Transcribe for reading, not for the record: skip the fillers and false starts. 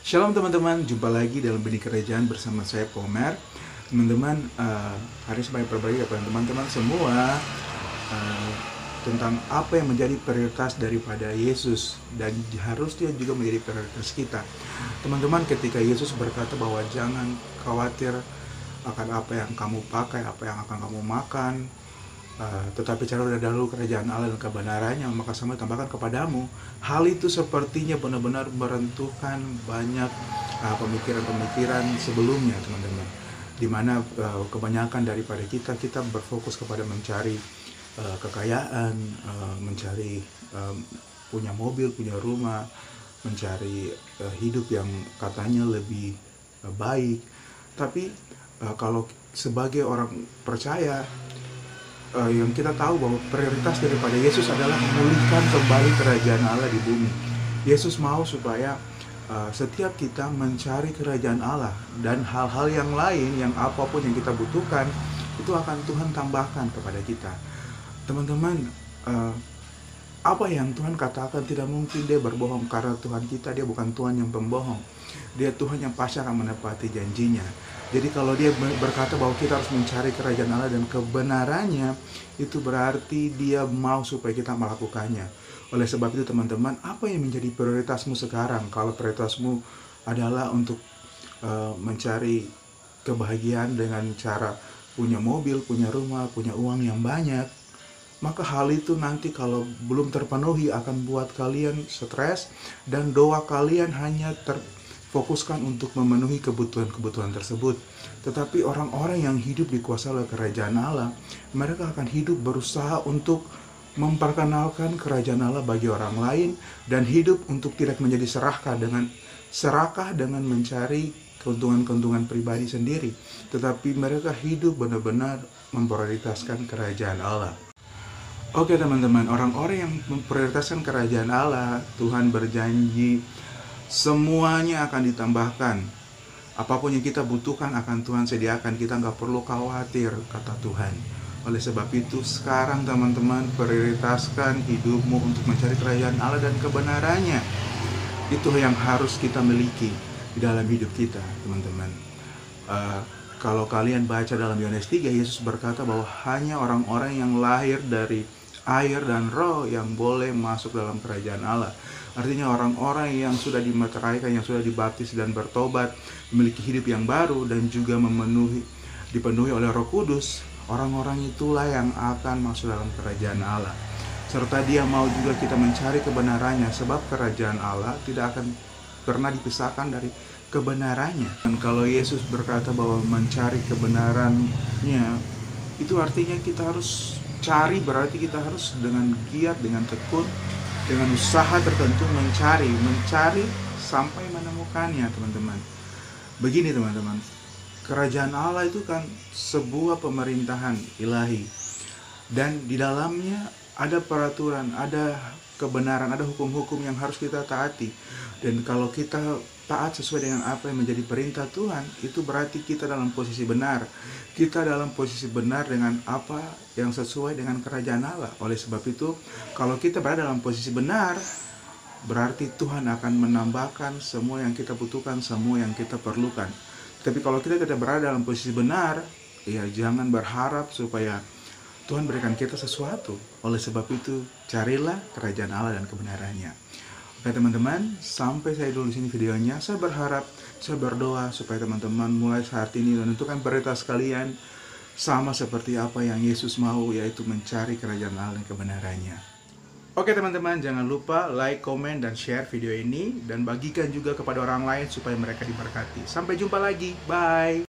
Shalom teman-teman, jumpa lagi dalam Benih Kerajaan bersama saya Pomer. Teman-teman, hari ini saya berbagi kepada teman-teman semua eh, tentang apa yang menjadi prioritas daripada Yesus dan harusnya juga menjadi prioritas kita. Teman-teman, ketika Yesus berkata bahwa jangan khawatir akan apa yang kamu pakai, apa yang akan kamu makan, tetapi carilah dahulu kerajaan Allah dan kebenarannya, maka semua ditambahkan kepadamu. Hal itu sepertinya benar-benar merentukan banyak pemikiran-pemikiran sebelumnya, teman-teman. Dimana kebanyakan daripada kita berfokus kepada mencari kekayaan, mencari punya mobil, punya rumah, mencari hidup yang katanya lebih baik. Tapi kalau sebagai orang percaya, yang kita tahu bahwa prioritas daripada Yesus adalah memulihkan kembali kerajaan Allah di bumi. Yesus mau supaya setiap kita mencari kerajaan Allah, dan hal-hal yang lain, yang apapun yang kita butuhkan, itu akan Tuhan tambahkan kepada kita. Teman-teman, apa yang Tuhan katakan tidak mungkin Dia berbohong, karena Tuhan kita, Dia bukan Tuhan yang pembohong. Dia Tuhan yang pasti akan menepati janjinya. Jadi kalau Dia berkata bahwa kita harus mencari kerajaan Allah dan kebenarannya, itu berarti Dia mau supaya kita melakukannya. Oleh sebab itu teman-teman, apa yang menjadi prioritasmu sekarang? Kalau prioritasmu adalah untuk mencari kebahagiaan dengan cara punya mobil, punya rumah, punya uang yang banyak, maka hal itu nanti kalau belum terpenuhi akan buat kalian stres, dan doa kalian hanya terfokuskan untuk memenuhi kebutuhan-kebutuhan tersebut. Tetapi orang-orang yang hidup dikuasai oleh kerajaan Allah, mereka akan hidup berusaha untuk memperkenalkan kerajaan Allah bagi orang lain, dan hidup untuk tidak menjadi serakah dengan mencari keuntungan-keuntungan pribadi sendiri, tetapi mereka hidup benar-benar memprioritaskan kerajaan Allah. Oke teman-teman, orang-orang yang memprioritaskan kerajaan Allah, Tuhan berjanji semuanya akan ditambahkan. Apapun yang kita butuhkan akan Tuhan sediakan. Kita nggak perlu khawatir, kata Tuhan. Oleh sebab itu sekarang teman-teman, prioritaskan hidupmu untuk mencari kerajaan Allah dan kebenarannya. Itu yang harus kita miliki di dalam hidup kita, teman-teman. Kalau kalian baca dalam Yohanes 3, Yesus berkata bahwa hanya orang-orang yang lahir dari air dan roh yang boleh masuk dalam kerajaan Allah. Artinya orang-orang yang sudah dimeteraikan, yang sudah dibaptis dan bertobat, memiliki hidup yang baru dan juga dipenuhi oleh Roh Kudus, orang-orang itulah yang akan masuk dalam kerajaan Allah. Serta Dia mau juga kita mencari kebenarannya, sebab kerajaan Allah tidak akan pernah dipisahkan dari kebenarannya. Dan kalau Yesus berkata bahwa mencari kebenarannya, itu artinya kita harus cari, berarti kita harus dengan giat, dengan tekun, dengan usaha tertentu mencari sampai menemukannya, teman-teman. Begini teman-teman, kerajaan Allah itu kan sebuah pemerintahan ilahi, dan di dalamnya ada peraturan, ada kebenaran, ada hukum-hukum yang harus kita taati. Dan kalau kita taat sesuai dengan apa yang menjadi perintah Tuhan, itu berarti kita dalam posisi benar. Kita dalam posisi benar dengan apa yang sesuai dengan kerajaan Allah. Oleh sebab itu, kalau kita berada dalam posisi benar, berarti Tuhan akan menambahkan semua yang kita butuhkan, semua yang kita perlukan. Tapi kalau kita tidak berada dalam posisi benar, ya jangan berharap supaya Tuhan berikan kita sesuatu. Oleh sebab itu, carilah kerajaan Allah dan kebenarannya. Oke teman-teman, sampai saya dulu di sini videonya. Saya berharap, saya berdoa supaya teman-teman mulai saat ini menentukan prioritas kalian sama seperti apa yang Yesus mau, yaitu mencari kerajaan Allah dan kebenarannya. Oke teman-teman, jangan lupa like, komen, dan share video ini, dan bagikan juga kepada orang lain supaya mereka diberkati. Sampai jumpa lagi, bye!